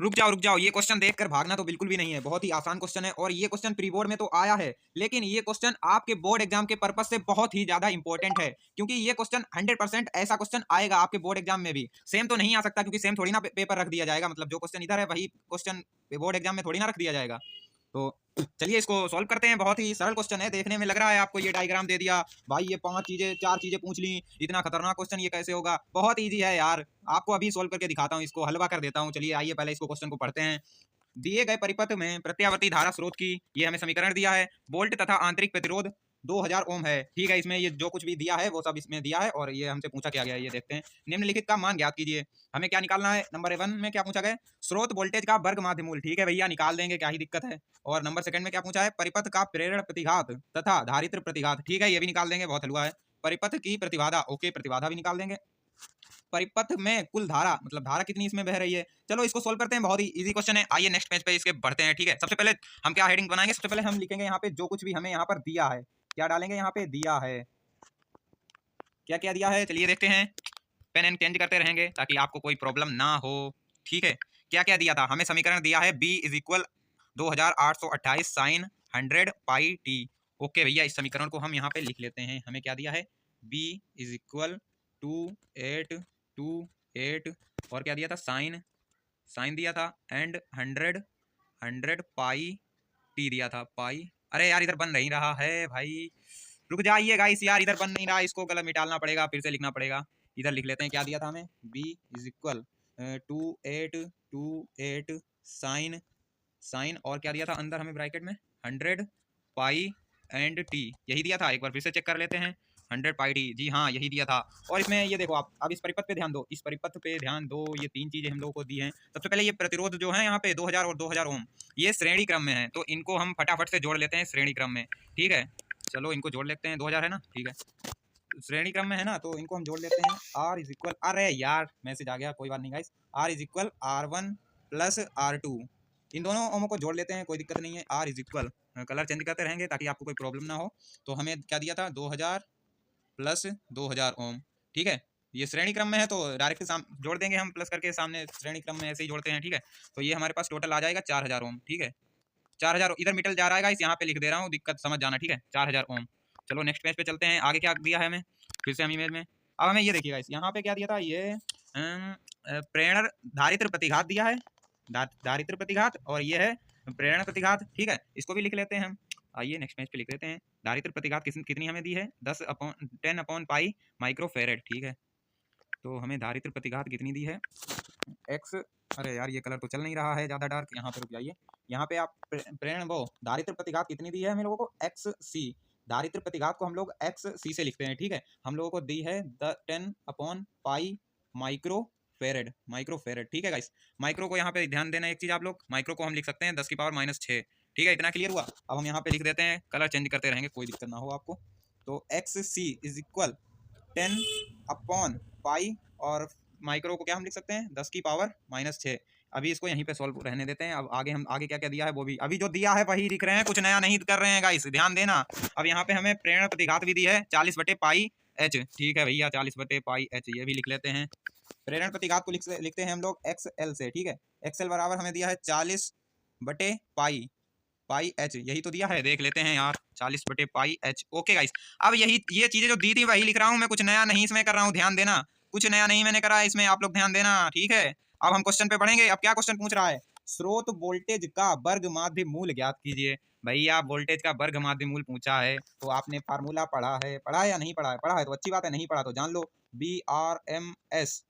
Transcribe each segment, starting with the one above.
रुक जाओ, ये क्वेश्चन देखकर भागना तो बिल्कुल भी नहीं है, बहुत ही आसान क्वेश्चन है और ये क्वेश्चन प्री बोर्ड में तो आया है, लेकिन ये क्वेश्चन आपके बोर्ड एग्जाम के पर्पस से बहुत ही ज्यादा इंपॉर्टेंट है, क्योंकि ये क्वेश्चन 100% ऐसा क्वेश्चन आएगा आपके बोर्ड एग्जाम में भी। सेम तो नहीं आ सकता, क्योंकि सेम थोड़ी ना पेपर रख दिया जाएगा, मतलब जो क्वेश्चन इधर है वही क्वेश्चन बोर्ड एग्जाम में थोड़ी ना रख दिया जाएगा। तो चलिए इसको सॉल्व करते हैं। बहुत ही सरल क्वेश्चन है, देखने में लग रहा है आपको ये डायग्राम दे दिया भाई, ये 5 चीजें 4 चीजें पूछ ली, इतना खतरनाक क्वेश्चन ये कैसे होगा? बहुत इजी है यार, आपको अभी सोल्व करके दिखाता हूँ, इसको हलवा कर देता हूँ। चलिए आइए पहले इसको क्वेश्चन को पढ़ते हैं। दिए गए परिपथ में प्रत्यावर्ती धारा स्रोत की, ये हमें समीकरण दिया है, वोल्ट तथा आंतरिक प्रतिरोध 2000 ओम है। ठीक है, इसमें ये जो कुछ भी दिया है वो सब इसमें दिया है, और ये हमसे पूछा क्या गया है ये देखते हैं। निम्नलिखित का मान ज्ञात कीजिए। हमें क्या निकालना है? नंबर 1 में क्या पूछा गया? स्रोत वोल्टेज का वर्ग माध्य मूल। ठीक है भैया, निकाल देंगे, क्या ही दिक्कत है। और नंबर 2 में क्या पूछा है? परिपथ का प्रेरण प्रतिघात तथा धारित्र प्रतिघात। ठीक है, ये भी निकाल देंगे, बहुत हलवा है। परिपथ की प्रतिबाधा, ओके, प्रतिबाधा भी निकाल देंगे। परिपथ में कुल धारा, मतलब धारा कितनी इसमें बह रही है। चलो इसको सोल्व करते हैं, बहुत ही इजी क्वेश्चन है। आइए नेक्स्ट पेज पे इसके बढ़ते हैं। ठीक है, सबसे पहले हम क्या हेडिंग बनाएंगे? सबसे पहले हम लिखेंगे यहाँ पे जो कुछ भी हमें यहाँ पर दिया है, क्या डालेंगे यहाँ पे? दिया है, क्या क्या दिया है चलिए देखते हैं। पेन एंड चेंज करते रहेंगे ताकि आपको कोई प्रॉब्लम ना हो। ठीक है, क्या क्या दिया था हमें? समीकरण दिया है B is equal 2828 sine 100 pi T. Okay भैया, इस समीकरण को हम यहाँ पे लिख लेते हैं। हमें क्या दिया है? बी इज इक्वल 2828 और क्या दिया था? साइन, साइन दिया था, एंड 100 पाई टी दिया था, पाई। अरे यार इधर बन नहीं रहा है भाई, रुक जाइए गाइस, यार इधर बन नहीं रहा, इसको गलत मिटाना पड़ेगा, फिर से लिखना पड़ेगा। इधर लिख लेते हैं, क्या दिया था हमें? B is equal 2828 sine, sine और क्या दिया था अंदर हमें ब्रैकेट में? 100 पाई एंड टी, यही दिया था। एक बार फिर से चेक कर लेते हैं, 100 पाई टी, जी हाँ यही दिया था। और इसमें ये देखो आप, अब इस परिपथ पे ध्यान दो, इस परिपथ पे ध्यान दो, ये 3 चीजें हम लोगों को दी हैं। सबसे पहले ये प्रतिरोध जो है यहाँ पे 2000 और 2000 ओम, ये श्रेणी क्रम में है, तो इनको हम फटाफट से जोड़ लेते हैं श्रेणी क्रम में। ठीक है, चलो इनको जोड़ लेते हैं, 2000 है ना, ठीक है, श्रेणी क्रम में है ना, तो इनको हम जोड़ लेते हैं। आर इज इक्वल, अरे यार मैसेज आ गया, कोई बात नहीं guys, R is equal R1 plus R2, इन दोनों ओमों को जोड़ लेते हैं, कोई दिक्कत नहीं है। R is equal, colour change करते रहेंगे ताकि आपको कोई प्रॉब्लम ना हो। तो हमें क्या दिया था? 2000 प्लस 2000 ओम। ठीक है, ये श्रेणी क्रम में है तो डायरेक्ट जोड़ देंगे हम, प्लस करके सामने श्रेणी क्रम में ऐसे ही जोड़ते हैं। ठीक है, तो ये हमारे पास टोटल आ जाएगा 4000 ओम। ठीक है, 4000 इधर मिटल जा रहा है, इस यहाँ पे लिख दे रहा हूँ, दिक्कत समझ जाना। ठीक है, 4000 ओम। चलो नेक्स्ट पेज पे चलते हैं, आगे क्या दिया है हमें, फिर से हम इमेज में। अब हमें ये देखिएगा, इस यहाँ पे क्या दिया था? ये प्रेरण धारित्र प्रतिघात दिया है, धारित्र प्रतिघात, और ये है प्रेरण प्रतिघात। ठीक है, इसको भी लिख लेते हैं हम। आइए नेक्स्ट पेज पे लिख लेते हैं। धारित्र प्रतिघात कितनी हमें दी है? 10 अपॉन पाई माइक्रो फेरेड। ठीक है, तो हमें धारित्र प्रतिघात कितनी दी है? एक्स, अरे यार ये कलर तो चल नहीं रहा है, ज़्यादा डार्क, यहाँ पे रुक जाइए। यहाँ पे आप प्रेरण वो धारित्र प्रतिघात कितनी दी है हमें लोगों को? एक्स सी। धारित्र प्रतिघात को हम लोग एक्स सी से लिखते हैं। ठीक है, हम लोगों को दी है 10 अपॉन पाई माइक्रो फेरेड, माइक्रो फेरेड। ठीक है गाइस, माइक्रो को यहाँ पे ध्यान देना एक चीज़, आप लोग माइक्रो को हम लिख सकते हैं 10⁻⁻6। ठीक है, इतना क्लियर हुआ। अब हम यहाँ पे लिख देते हैं, कलर चेंज करते रहेंगे, कोई दिक्कत ना हो आपको। तो X C is equal 10 upon pi, और माइक्रो को क्या हम लिख सकते हैं? 10⁻⁻6। अभी इसको यहीं पे सॉल्व रहने देते हैं। अब आगे हम आगे क्या क्या दिया है वो भी, अभी जो दिया है वही लिख रहे हैं, कुछ नया नहीं कर रहे हैं गाइस, ध्यान देना। अब यहाँ पे हमें प्रेरण प्रतिघात भी दी है 40/पाई एच। ठीक है भैया, 40/पाई एच, ये भी लिख लेते हैं। प्रेरण प्रतिघात को लिखते हैं हम लोग XL से। ठीक है, XL बराबर हमें दिया है 40/पाई, पाई एच, यही तो दिया है, देख लेते हैं यार, 40/पाई एच। ओके गाइस, अब यही ये चीजें जो दी थी वही लिख रहा हूँ मैं, कुछ नया नहीं इसमें कर रहा हूँ, ध्यान देना, कुछ नया नहीं मैंने करा है इसमें, आप लोग ध्यान देना। ठीक है, अब हम क्वेश्चन पे बढ़ेंगे। अब क्या क्वेश्चन पूछ रहा है? स्रोत वोल्टेज का वर्ग माध्य मूल ज्ञात कीजिए। भैया वोल्टेज का वर्ग माध्य मूल पूछा है, तो आपने फार्मूला पढ़ा है, पढ़ा है या नहीं पढ़ा है? पढ़ा है तो अच्छी बात है, नहीं पढ़ा तो जान लो, B R M S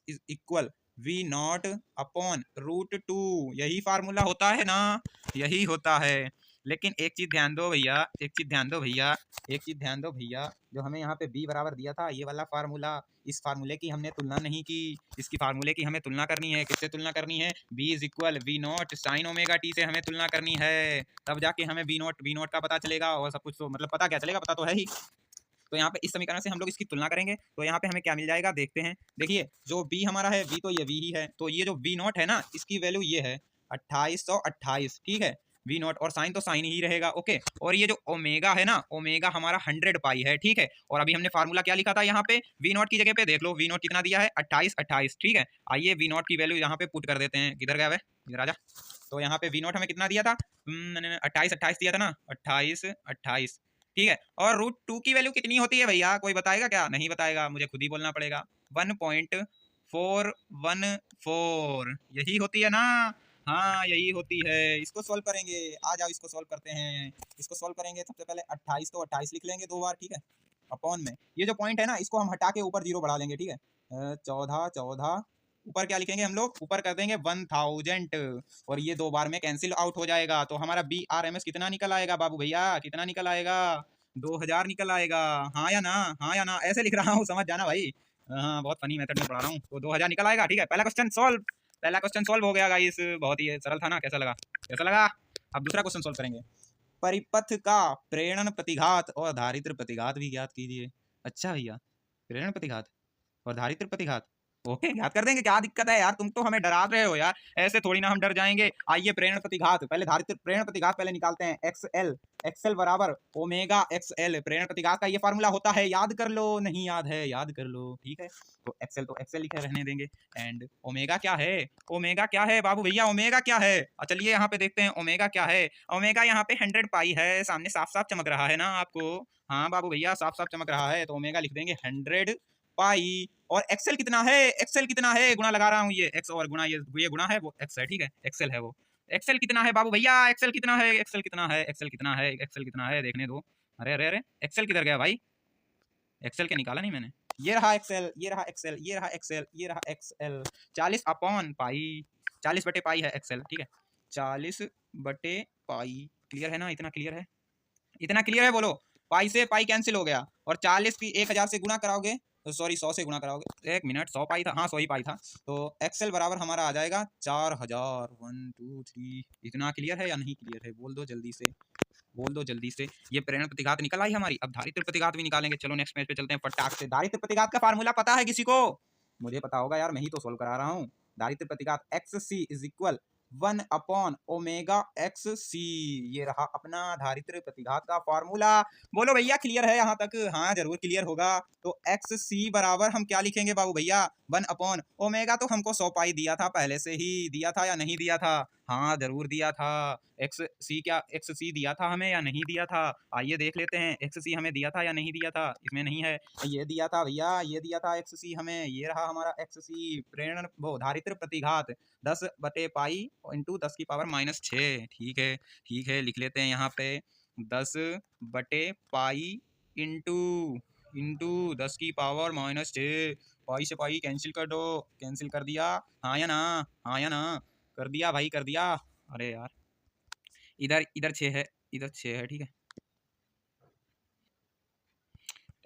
is equal V not upon √2, यही फार्मूला होता है ना, यही होता है। लेकिन एक चीज ध्यान दो भैया, एक चीज ध्यान दो भैया, एक चीज ध्यान दो भैया, जो हमें यहाँ पे b बराबर दिया था, ये वाला फार्मूला, इस फार्मूले की हमने तुलना नहीं की, इसकी फार्मूले की हमें तुलना करनी है। किससे तुलना करनी है? b is equal V naught sine omega T से हमें तुलना करनी है, तब जाके हमें बी नॉट का पता चलेगा, और सब कुछ तो मतलब पता क्या चलेगा, पता तो है ही। तो यहाँ पे इस समीकरण से हम लोग इसकी तुलना करेंगे, तो यहाँ पे हमें क्या मिल जाएगा देखते हैं। देखिए जो b हमारा है, b तो ये v ही है, तो ये जो v नॉट है ना, इसकी वैल्यू ये है 2828। ठीक है, वी नॉट, और साइन तो साइन ही रहेगा। ओके, और ये जो ओमेगा है ना, ओमेगा हमारा 100 पाई है, ठीक है। और अभी हमने फार्मूला क्या लिखा था यहाँ पे, वी नॉट की जगह पे देख लो वी नॉट कितना दिया है, 28, ठीक है। आइए वी नॉट की वैल्यू यहाँ पे पुट कर देते हैं। किधर गया, इधर आजा। तो यहाँ पे वी नॉट हमें कितना दिया था, 28 दिया था ना, 28, ठीक है। और √2 की वैल्यू कितनी होती है भैया, कोई बताएगा क्या? नहीं बताएगा, मुझे खुद ही बोलना पड़ेगा। 1.414 यही होती है ना, हाँ यही होती है। इसको सॉल्व करेंगे, आ जाओ इसको सॉल्व करते हैं। इसको सॉल्व करेंगे सबसे पहले 28, तो 28 लिख लेंगे 2 बार, ठीक है। अपॉन में ये जो पॉइंट है ना, इसको हम हटा के ऊपर 0 बढ़ा लेंगे, ठीक है। 14 ऊपर क्या लिखेंगे हम लोग, ऊपर कर देंगे 1000, और ये 2 बार में कैंसिल आउट हो जाएगा। तो हमारा BRMS कितना निकल आएगा बाबू भैया, कितना निकल आएगा, 2000 निकल आएगा। हाँ या ना, हाँ या ना, ऐसे लिख रहा हूँ, समझ जाना भाई। हाँ, बहुत फनी मेथड में पढ़ा रहा हूँ। तो 2000 निकल आएगा, ठीक है। पहला क्वेश्चन सॉल्व, पहला क्वेश्चन सॉल्व हो गया गाइस, बहुत ही सरल था ना, कैसा लगा, कैसा लगा। अब दूसरा क्वेश्चन सॉल्व करेंगे। परिपथ का प्रेरण प्रतिघात और धारित्र प्रतिघात भी ज्ञात कीजिए। अच्छा भैया, प्रेरण प्रतिघात और धारित्र प्रतिघात, ओके ज्ञात कर देंगे, क्या दिक्कत है यार, तुम तो हमें डरा रहे हो यार, ऐसे थोड़ी ना हम डर जाएंगे। आइए प्रेरण प्रतिघात, पहले धारित्र प्रेरण प्रतिघात पहले निकालते हैं। एक्सएल बराबर ओमेगा एक्सएल, प्रेरण प्रतिघात का ये फार्मूला होता है, याद कर लो, नहीं याद है याद कर लो, ठीक है। तो एक्सएल लिखे रहने देंगे। एंड ओमेगा क्या है, ओमेगा क्या है बाबू भैया, ओमेगा क्या है, चलिए यहाँ पे देखते हैं ओमेगा क्या है। ओमेगा यहाँ पे 100 पाई है, सामने साफ साफ चमक रहा है ना आपको, हाँ बाबू भैया साफ साफ चमक रहा है। तो ओमेगा लिख देंगे 100 पाई। और एक्सेल कितना है, एक्सेल कितना है, गुणा लगा रहा हूँ, ये एक्स और गुणा, ये गुणा है, वो एक्स है, ठीक है, एक्सेल है वो। एक्सेल कितना है बाबू भैया, एक्सेल कितना है, एक्सेल कितना है, एक्सेल कितना है, एक्सेल कितना है, देखने दो। अरे अरे अरे, एक्सेल किधर गया भाई, एक्सेल के निकाला नहीं मैंने, ये रहा एक्सेल, ये रहा एक्सेल, ये रहा एक्सेल, ये रहा एक्सेल। 40 अपॉन पाई, 40 बटे पाई है एक्सेल, ठीक है, 40 बटे पाई। क्लियर है ना, इतना क्लियर है, इतना क्लियर है, बोलो। पाई से पाई कैंसिल हो गया, और 40 की 1000 से गुणा कराओगे, तो सॉरी 100 से गुणा कराओगे, 1 मिनट, 100 पाई था, हाँ 100 ही पाई था। तो एक्सेल बराबर हमारा आ जाएगा 4000। 1 2 3, इतना क्लियर है या नहीं क्लियर है, बोल दो जल्दी से, बोल दो जल्दी से। ये प्रेरण प्रतिघात निकल आई हमारी, अब धारित्र प्रतिघात भी निकालेंगे। चलो नेक्स्ट पेज पे चलते हैं फटाक से। धारित्र प्रतिघात का फार्मूला पता है किसी को, मुझे पता होगा यार, मैं ही तो सोल्व करा रहा हूँ। धारित्र प्रतिघात XC is equal 1 upon omega XC, ये रहा अपना धारित्र प्रतिघात का फॉर्मूला। बोलो भैया क्लियर है यहाँ तक, हाँ जरूर क्लियर होगा। तो XC बराबर हम क्या लिखेंगे बाबू भैया, 1 अपॉन ओमेगा, तो हमको 100 पाई दिया था, पहले से ही दिया था या नहीं दिया था, हाँ जरूर दिया था। XC क्या, XC दिया था हमें या नहीं दिया था, आइए देख लेते हैं। XC हमें दिया था या नहीं दिया था, इसमें नहीं है, ये दिया था भैया, ये दिया था XC हमें, ये रहा हमारा XC प्रेरण वो धारित्र प्रतिघात 10 बटे पाई इंटू 10 की पावर -6, ठीक है, ठीक है, लिख लेते हैं यहाँ पे 10 बटे पाई इंटू इंटू 10 की पावर -6। पाई से पाई कैंसिल कर दो, कैंसिल कर दिया, हाँ या ना, हाँ या ना, कर दिया भाई कर दिया। अरे यार, इधर इधर 6 है, इधर 6 है, ठीक है।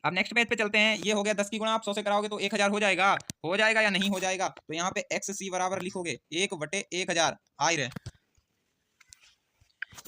अब नेक्स्ट पेज पे चलते हैं। ये हो गया 10 की गुणा, आप 100 से कराओगे तो 1000 हो जाएगा या नहीं हो जाएगा। तो यहाँ पे XC बराबर लिखोगे 1 बटे 1000, आई रहे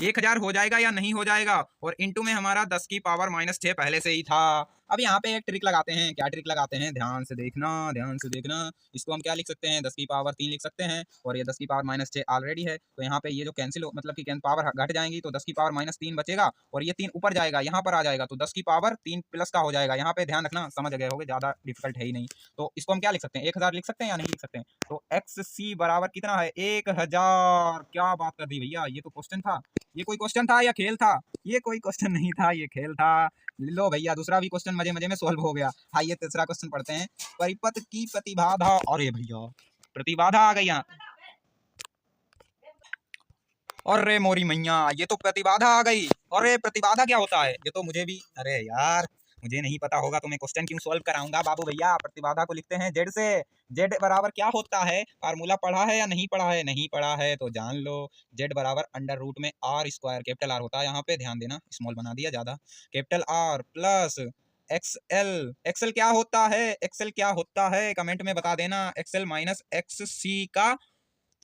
1000 हो जाएगा या नहीं हो जाएगा। और इंटू में हमारा 10 की पावर -6 पहले से ही था। अब यहाँ पे एक ट्रिक लगाते हैं, क्या ट्रिक लगाते हैं, ध्यान से देखना, ध्यान से देखना। इसको हम क्या लिख सकते हैं, 10 की पावर 3 लिख सकते हैं, और ये 10 की पावर -6 ऑलरेडी है। तो यहाँ पे ये जो कैंसिल मतलब कि पावर घट जाएंगी, तो 10 की पावर -3 बचेगा, और ये 3 ऊपर जाएगा, यहाँ पर आ जाएगा, तो 10 की पावर 3 प्लस का हो जाएगा। यहाँ पे ध्यान रखना, समझ गए होगे, ज्यादा डिफिकल्ट है ही नहीं। तो इसको हम क्या लिख सकते हैं, 1000 लिख सकते हैं या नहीं लिख सकते हैं। तो XC बराबर कितना है, 1000। क्या बात कर दी भैया, ये तो क्वेश्चन था, ये कोई क्वेश्चन था या खेल था, ये कोई क्वेश्चन नहीं था, ये खेल था। लो भैया दूसरा भी क्वेश्चन मजे मजे में सॉल्व हो गया। आइए तीसरा क्वेश्चन पढ़ते हैं। परिपथ की प्रतिबाधा, अरे भैया प्रतिबाधा आ गई यहाँ, अरे मोरी मैया, ये तो प्रतिबाधा आ गई। अरे प्रतिबाधा क्या होता है, ये तो मुझे भी, अरे यार मुझे नहीं पता होगा तो मैं क्वेश्चन क्यों सॉल्व कराऊंगा बाबू भैया। प्रतिबाधा को लिखते हैं जेड से, जेड बराबर क्या होता है, फार्मूला पढ़ा है या नहीं पढ़ा है, नहीं पढ़ा है तो जान लो। जेड बराबर √R², कैपिटल आर होता है, यहाँ पे ध्यान देना, स्मॉल बना दिया ज्यादा, capital R plus XL. XL क्या होता है, एक्सएल क्या होता है कमेंट में बता देना, एक्सएल माइनस XC का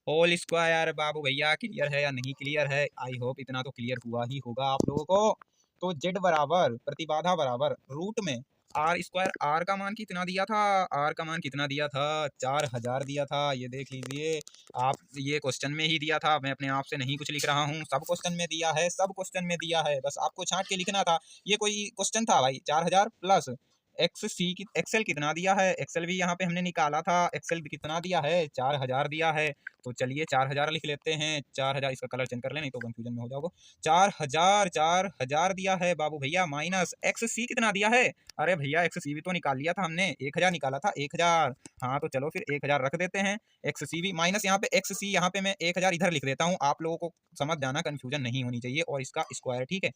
होल स्क्वायर। बाबू भैया क्लियर है या नहीं क्लियर है, आई होप इतना तो क्लियर हुआ ही होगा आप लोगों को। तो जेड बराबर प्रतिबाधा बराबर रूट में आर स्क्वायर, आर का मान कितना दिया था, आर का मान कितना दिया था, 4000 दिया था। ये देख लीजिए आप, ये क्वेश्चन में ही दिया था, मैं अपने आप से नहीं कुछ लिख रहा हूँ, सब क्वेश्चन में दिया है, सब क्वेश्चन में दिया है, बस आपको छांट के लिखना था। ये कोई क्वेश्चन था भाई। 4000 प्लस एक्ससी की एक्सेल कितना दिया है, एक्सेल भी यहाँ पे हमने निकाला था, एक्सेल कितना दिया है, 4000 दिया है। तो चलिए 4000 लिख लेते हैं, 4000, इसका कलर चेंज कर लें नहीं तो कंफ्यूजन में हो जाओगे। 4000 दिया है बाबू भैया, माइनस एक्ससी कितना दिया है। अरे भैया एक्ससी भी तो निकाल लिया था हमने, 1000 निकाला था, 1000। हाँ तो चलो फिर 1000 रख देते हैं, एक्ससी भी माइनस यहाँ पे एक्ससी, यहाँ पे मैं 1000 इधर लिख देता हूँ, आप लोगों को समझ जाना, कंफ्यूजन नहीं होनी चाहिए, और इसका स्क्वायर, ठीक है।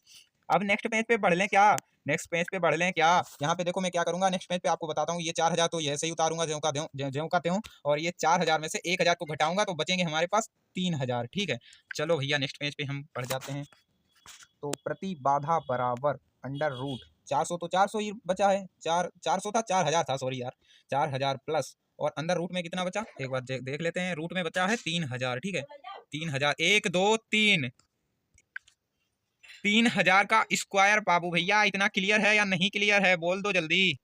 अब नेक्स्ट पेज पे बढ़ लें क्या, नेक्स्ट पेज पे बढ़ लें क्या। यहाँ पे देखो मैं क्या करूंगा, नेक्स्ट पेज पे आपको बताता हूँ। ये 4000 तो ऐसे ही उतारूंगा ज्यों का त्यों, और ये 4000 में से 1000 को घटाऊंगा तो बचेंगे हमारे पास 3000, ठीक है। चलो भैया नेक्स्ट पेज पे हम बढ़ जाते हैं। तो प्रतिबाधा बराबर अंडर रूट 400, तो 400 ही बचा है, 400 था, 4000 था, सॉरी यार, 4000 प्लस, और अंदर रूट में कितना बचा एक बार देख लेते हैं। रूट में बचा है 3000, ठीक है। 3000, 1 2 3, 3000 का स्क्वायर बाबू भैया। इतना क्लियर है या नहीं क्लियर है, बोल दो जल्दी।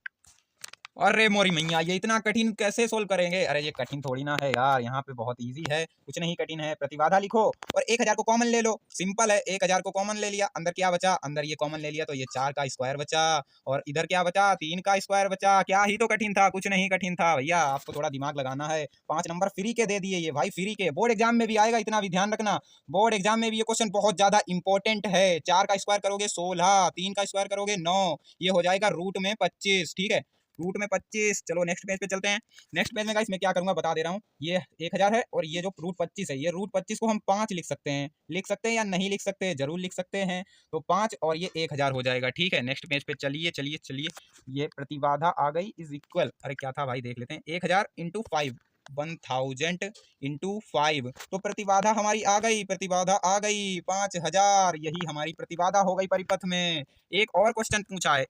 अरे मोरी मैया, ये इतना कठिन कैसे सोल्व करेंगे, अरे ये कठिन थोड़ी ना है यार, यहाँ पे बहुत इजी है, कुछ नहीं कठिन है। प्रतिबाधा लिखो और 1000 को कॉमन ले लो, सिंपल है। 1000 को कॉमन ले लिया, अंदर क्या बचा, अंदर ये कॉमन ले लिया तो ये 4 का स्क्वायर बचा, और इधर क्या बचा, 3 का स्क्वायर बचा। क्या ही तो कठिन था, कुछ नहीं कठिन था भैया, आपको थोड़ा दिमाग लगाना है। 5 नंबर फ्री के दे दिए ये भाई, फ्री के, बोर्ड एग्जाम में भी आएगा, इतना भी ध्यान रखना, बोर्ड एग्जाम में भी ये क्वेश्चन बहुत ज्यादा इंपॉर्टेंट है। 4 का स्क्वायर करोगे 16, 3 का स्क्वायर करोगे 9, ये हो जाएगा रूट में 25, ठीक है, रूट में 25। चलो नेक्स्ट पेज पे चलते हैं। नेक्स्ट पेज में गाइस मैं क्या करूंगा बता दे रहा हूँ। ये 1000 है और ये जो रूट 25 है, ये रूट 25 को हम 5 लिख सकते हैं, लिख सकते हैं या नहीं लिख सकते, जरूर लिख सकते हैं। तो 5 और ये 1000 हो जाएगा, ठीक है। नेक्स्ट पेज पे चलिए चलिए चलिए, ये प्रतिबाधा आ गई इज इक्वल, अरे क्या था भाई देख लेते हैं, 1000 इंटू 5, 1000 इंटू 5, तो प्रतिबाधा हमारी आ गई, प्रतिबाधा आ गई 5000, यही हमारी प्रतिबाधा हो गई परिपथ में। एक और क्वेश्चन पूछा है,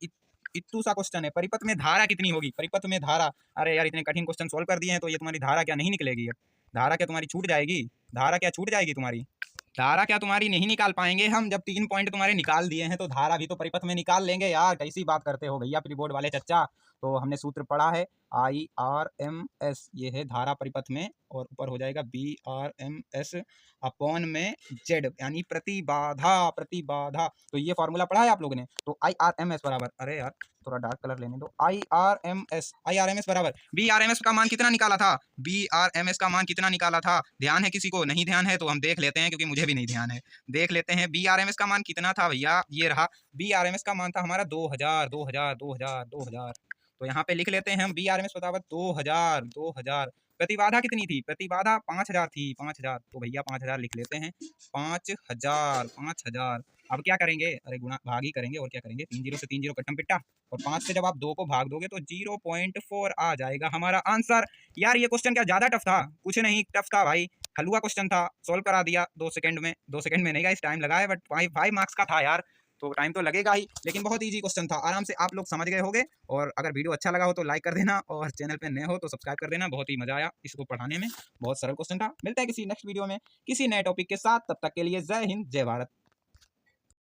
इत्तू सा क्वेश्चन है, परिपथ में धारा कितनी होगी, परिपथ में धारा। अरे यार इतने कठिन क्वेश्चन सोल्व कर दिए हैं तो ये तुम्हारी धारा क्या नहीं निकलेगी, अब धारा क्या तुम्हारी छूट जाएगी, धारा क्या छूट जाएगी तुम्हारी, धारा क्या तुम्हारी नहीं निकाल पाएंगे हम, जब 3 पॉइंट तुम्हारे निकाल दिए हैं तो धारा भी तो परिपथ में निकाल लेंगे यार, कैसी बात करते हो भैया प्री बोर्ड वाले चच्चा। तो हमने सूत्र पढ़ा है IRMS, ये है धारा परिपथ में, और ऊपर हो जाएगा BRMS अपॉन में Z, यानी प्रतिबाधा, प्रतिबाधा। तो ये फॉर्मूला पढ़ा है आप लोगों ने। तो IRMS बराबर, अरे यार थोड़ा डार्क कलर लेने दो, IRMS बराबर BRMS का मान कितना निकाला था, BRMS का मान कितना निकाला था, ध्यान है किसी को, नहीं ध्यान है तो हम देख लेते हैं, क्योंकि मुझे भी नहीं ध्यान है, देख लेते हैं। BRMS का मान कितना था भैया, ये रहा, BRMS का मान था हमारा 2000, 2000, 2000, 2000। तो यहाँ पे लिख लेते हैं हम BRMS बराबर 2000, 2000। प्रतिबाधा कितनी थी, प्रतिबाधा 5000 थी, 5000, तो भैया 5000 लिख लेते हैं, 5000, 5000। अब क्या करेंगे, अरे गुणा भाग ही करेंगे, और क्या करेंगे, 3 0 से 3 0 कट्टम पिट्टा, और 5 से जब आप 2 को भाग दोगे तो 0.4 आ जाएगा हमारा आंसर। यार ये क्वेश्चन क्या ज्यादा टफ था, कुछ नहीं टफ था भाई, हलवा क्वेश्चन था, सोल्व करा दिया 2 सेकंड में, 2 सेकंड में नहीं गाइस, टाइम लगा है, बट 5 मार्क्स का था यार, तो टाइम तो लगेगा ही, लेकिन बहुत इजी क्वेश्चन था, आराम से आप लोग समझ गए होंगे। और अगर वीडियो अच्छा लगा हो तो लाइक कर देना, और चैनल पे नए हो तो सब्सक्राइब कर देना, बहुत ही मजा आया इसको पढ़ाने में, बहुत सरल क्वेश्चन था। मिलता है किसी नेक्स्ट वीडियो में किसी नए टॉपिक के साथ, तब तक के लिए जय हिंद जय भारत।